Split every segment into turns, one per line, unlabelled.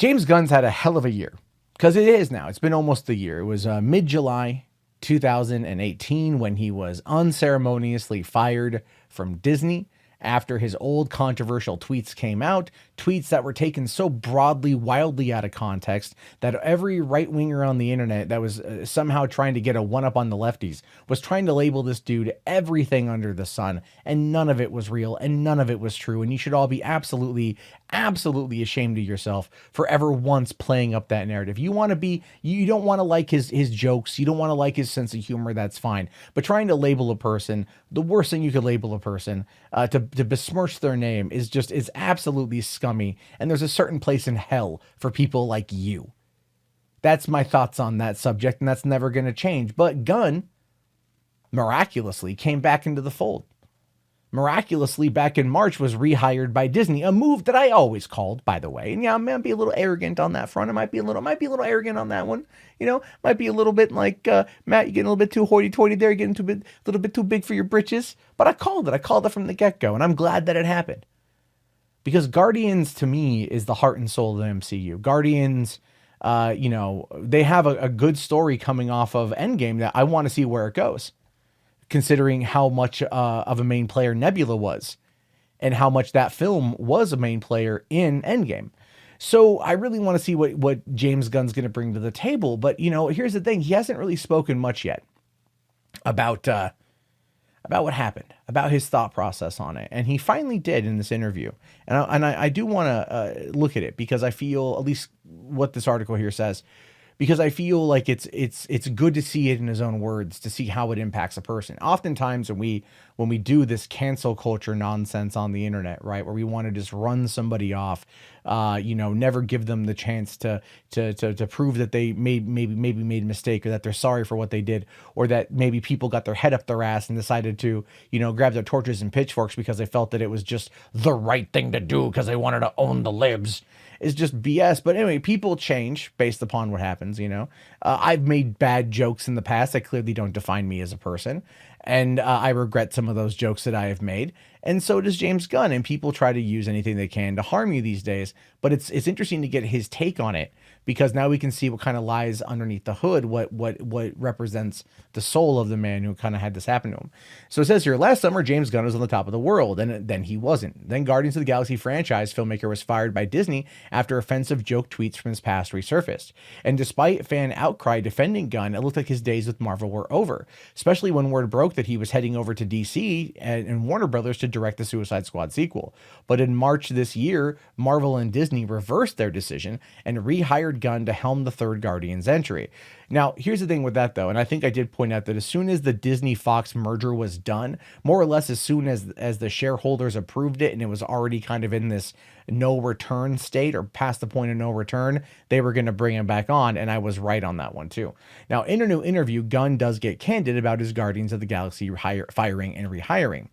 James Gunn's had a hell of a year, because it is now. It's been almost a year. It was mid-July 2018 when he was unceremoniously fired from Disney after his old controversial tweets came out, tweets that were taken so broadly, wildly out of context that every right-winger on the internet that was somehow trying to get a one-up on the lefties was trying to label this dude everything under the sun, and none of it was real and none of it was true, and you should all be absolutely ashamed of yourself for ever once playing up that narrative. You want to be, you don't want to like his jokes, you don't want to like his sense of humor, that's fine, but trying to label a person, the worst thing you could label a person, to besmirch their name is absolutely scummy, and there's a certain place in hell for people like you. That's my thoughts on that subject, and that's never going to change. But Gunn miraculously came back into the fold. Miraculously, back in March, was rehired by Disney, a move that I always called, by the way. And yeah, I might be a little arrogant on that front. I might be a little arrogant on that one. You know, might be a little bit like, Matt, you're getting a little bit too hoity-toity there, you're getting a little bit too big for your britches. But I called it from the get-go, and I'm glad that it happened. Because Guardians, to me, is the heart and soul of the MCU. Guardians, they have a good story coming off of Endgame that I want to see where it goes, considering how much of a main player Nebula was and how much that film was a main player in Endgame. So I really want to see what James Gunn's going to bring to the table. But, here's the thing. He hasn't really spoken much yet about what happened, about his thought process on it. And he finally did in this interview. And I do want to look at it, because I feel, at least what this article here says, because I feel like it's good to see it in his own words, to see how it impacts a person. Oftentimes when we do this cancel culture nonsense on the internet, right, where we want to just run somebody off, never give them the chance to prove that they maybe made a mistake, or that they're sorry for what they did, or that maybe people got their head up their ass and decided to, grab their torches and pitchforks because they felt that it was just the right thing to do because they wanted to own the libs, is just BS. But anyway, people change based upon what happens, I've made bad jokes in the past that clearly don't define me as a person. And I regret some of those jokes that I have made. And so does James Gunn. And people try to use anything they can to harm you these days. But it's interesting to get his take on it, because now we can see what kind of lies underneath the hood, what represents the soul of the man who kind of had this happen to him. So it says here, last summer, James Gunn was on the top of the world, and then he wasn't. Then Guardians of the Galaxy franchise filmmaker was fired by Disney after offensive joke tweets from his past resurfaced. And despite fan outcry defending Gunn, it looked like his days with Marvel were over, especially when word broke that he was heading over to DC and Warner Brothers to direct the Suicide Squad sequel. But in March this year, Marvel and Disney reversed their decision and rehired Gunn to helm the third Guardians entry. Now, here's the thing with that, though, and I think I did point out that as soon as the Disney-Fox merger was done, more or less as soon as the shareholders approved it and it was already kind of in this no return state, or past the point of no return, they were going to bring him back on, and I was right on that one too. Now, in a new interview, Gunn does get candid about his Guardians of the Galaxy firing and rehiring.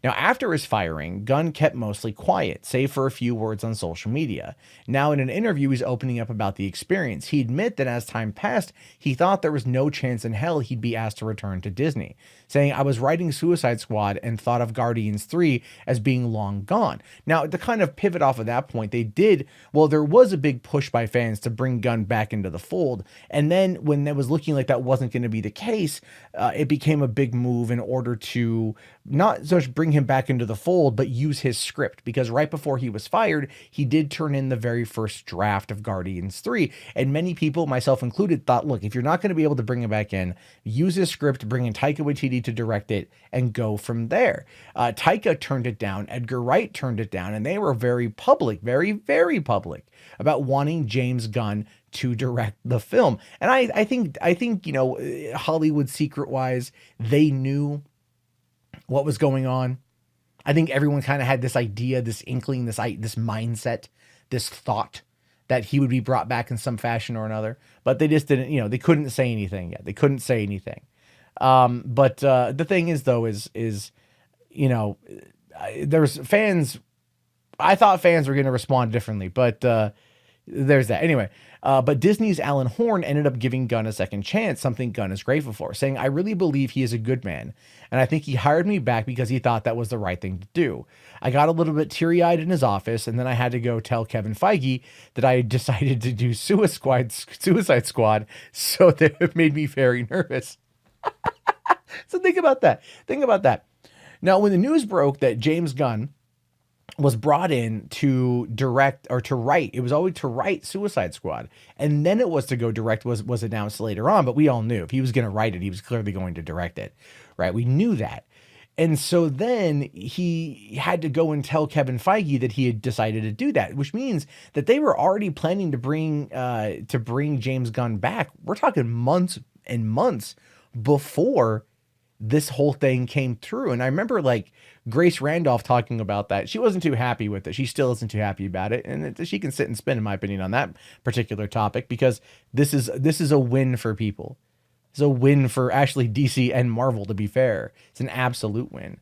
Now, after his firing, Gunn kept mostly quiet, save for a few words on social media. Now, in an interview, he's opening up about the experience. He admit that as time passed, he thought there was no chance in hell he'd be asked to return to Disney, saying, "I was writing Suicide Squad and thought of Guardians 3 as being long gone." Now, to kind of pivot off of that point, there was a big push by fans to bring Gunn back into the fold. And then when it was looking like that wasn't going to be the case, it became a big move in order to not so much bring him back into the fold, but use his script, because right before he was fired, he did turn in the very first draft of Guardians 3. And many people, myself included, thought, look, if you're not going to be able to bring him back in, use his script, bring in Taika Waititi to direct it, and go from there. Taika turned it down, Edgar Wright turned it down, and they were very public, very, very public about wanting James Gunn to direct the film. And I think, Hollywood secret-wise, they knew what was going on. I think everyone kind of had this idea, this inkling, this mindset, this thought that he would be brought back in some fashion or another, but they just didn't, they couldn't say anything yet. They couldn't say anything. But the thing is, though, there's fans. I thought fans were going to respond differently, but there's that. Anyway, but Disney's Alan Horn ended up giving Gunn a second chance, something Gunn is grateful for, saying, "I really believe he is a good man, and I think he hired me back because he thought that was the right thing to do. I got a little bit teary-eyed in his office, and then I had to go tell Kevin Feige that I had decided to do Suicide Squad, so that it made me very nervous." So think about that. Think about that. Now, when the news broke that James Gunn was brought in to direct or to write, it was always to write Suicide Squad, and then it was to go direct, was announced later on, but we all knew if he was going to write it, he was clearly going to direct it, right? We knew that. And so then he had to go and tell Kevin Feige that he had decided to do that, which means that they were already planning to bring James Gunn back. We're talking months and months before this whole thing came through. And I remember like Grace Randolph talking about that. She wasn't too happy with it. She still isn't too happy about it. And she can sit and spin, in my opinion, on that particular topic, because this is a win for people. It's a win for actually DC and Marvel, to be fair. It's an absolute win.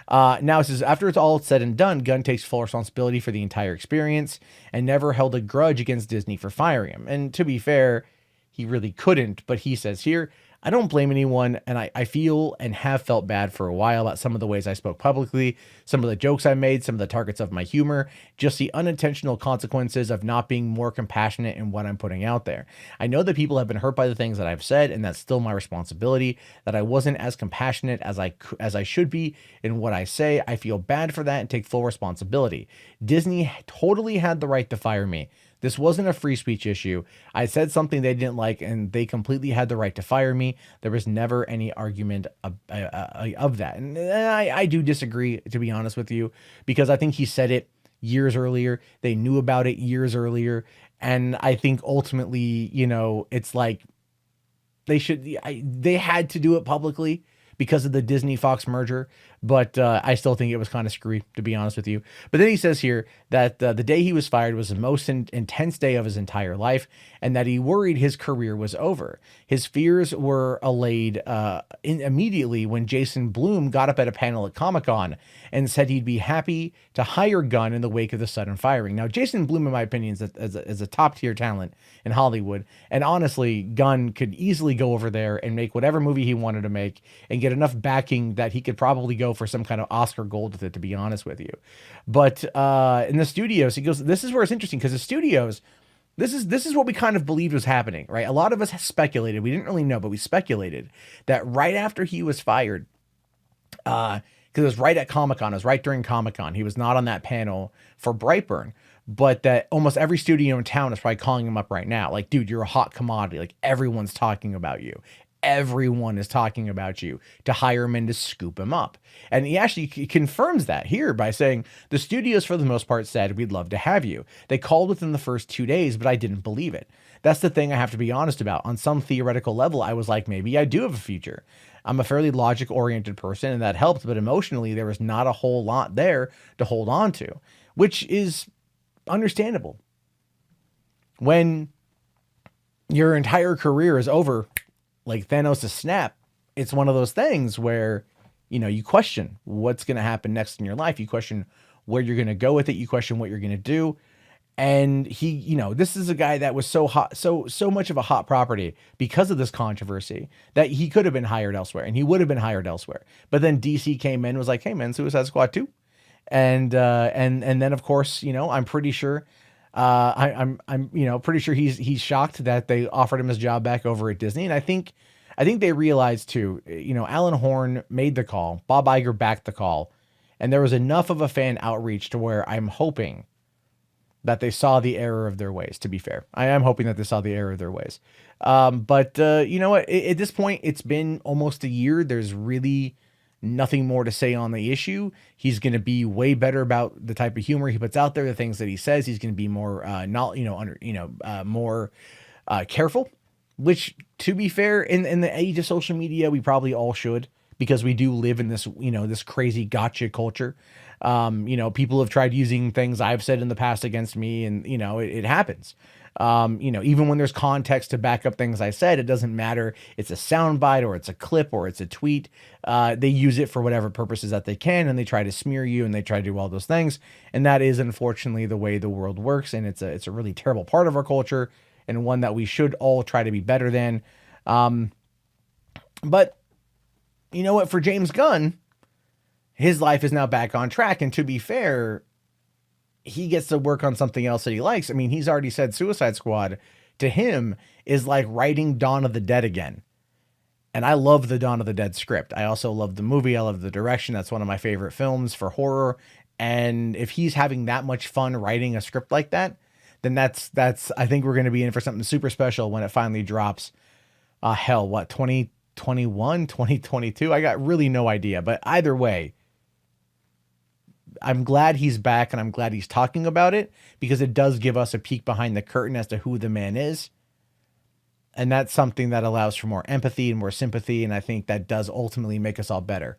Now it says, after it's all said and done, Gunn takes full responsibility for the entire experience and never held a grudge against Disney for firing him. And to be fair, he really couldn't, but he says here, "I don't blame anyone, and I feel and have felt bad for a while about some of the ways I spoke publicly, some of the jokes I made, some of the targets of my humor, just the unintentional consequences of not being more compassionate in what I'm putting out there. I know that people have been hurt by the things that I've said, and that's still my responsibility, that I wasn't as compassionate as I should be in what I say. I feel bad for that and take full responsibility. Disney totally had the right to fire me. This wasn't a free speech issue. I said something they didn't like, and they completely had the right to fire me. There was never any argument of that." And I do disagree, to be honest with you, because I think he said it years earlier. They knew about it years earlier. And I think ultimately, it's like they had to do it publicly because of the Disney Fox merger. But I still think it was kind of screwy, to be honest with you. But then he says here that the day he was fired was the most intense day of his entire life, and that he worried his career was over. His fears were allayed immediately when Jason Blum got up at a panel at Comic-Con and said he'd be happy to hire Gunn in the wake of the sudden firing. Now, Jason Blum, in my opinion, is a top-tier talent in Hollywood. And honestly, Gunn could easily go over there and make whatever movie he wanted to make and get enough backing that he could probably go for some kind of Oscar gold with it, to be honest with you. But in the studios, he goes, this is where it's interesting, because the studios, this is what we kind of believed was happening, right? A lot of us speculated. We didn't really know, but we speculated that right after he was fired, because it was right at Comic-Con, it was right during Comic-Con. He was not on that panel for Brightburn, but that almost every studio in town is probably calling him up right now. Like, dude, you're a hot commodity. Like, everyone's talking about you. Everyone is talking about you, to hire him and to scoop him up. And he actually confirms that here by saying, "The studios for the most part said, we'd love to have you. They called within the first 2 days, but I didn't believe it." That's the thing I have to be honest about. On some theoretical level, I was like, maybe I do have a future. I'm a fairly logic oriented person, and that helped, but emotionally there was not a whole lot there to hold on to, which is understandable. When your entire career is over, like Thanos' snap, it's one of those things where, you question what's going to happen next in your life. You question where you're going to go with it. You question what you're going to do. And he, this is a guy that was so hot, so much of a hot property because of this controversy that he could have been hired elsewhere, and he would have been hired elsewhere. But then DC came in and was like, "Hey man, Suicide Squad 2." And then of course, I'm pretty sure, I'm pretty sure he's shocked that they offered him his job back over at Disney. And I think they realized too, Alan Horn made the call, Bob Iger backed the call, and there was enough of a fan outreach to where I'm hoping that they saw the error of their ways. To be fair, I am hoping that they saw the error of their ways. But you know what? At this point, it's been almost a year. There's really nothing more to say on the issue. He's going to be way better about the type of humor he puts out there, the things that he says. He's going to be more, more careful. Which, to be fair, in the age of social media, we probably all should because we do live in this, this crazy gotcha culture. People have tried using things I've said in the past against me, and, it happens. Even when there's context to back up things I said, it doesn't matter. It's a soundbite or it's a clip or it's a tweet. They use it for whatever purposes that they can, and they try to smear you and they try to do all those things. And that is unfortunately the way the world works. And it's a really terrible part of our culture, and one that we should all try to be better than. But you know what? For James Gunn, his life is now back on track. And to be fair, he gets to work on something else that he likes. I mean, he's already said Suicide Squad to him is like writing Dawn of the Dead again. And I love the Dawn of the Dead script. I also love the movie. I love the direction. That's one of my favorite films for horror. And if he's having that much fun writing a script like that, then that's I think we're going to be in for something super special when it finally drops. 2021, 2022? I got really no idea. But either way, I'm glad he's back, and I'm glad he's talking about it, because it does give us a peek behind the curtain as to who the man is. And that's something that allows for more empathy and more sympathy. And I think that does ultimately make us all better.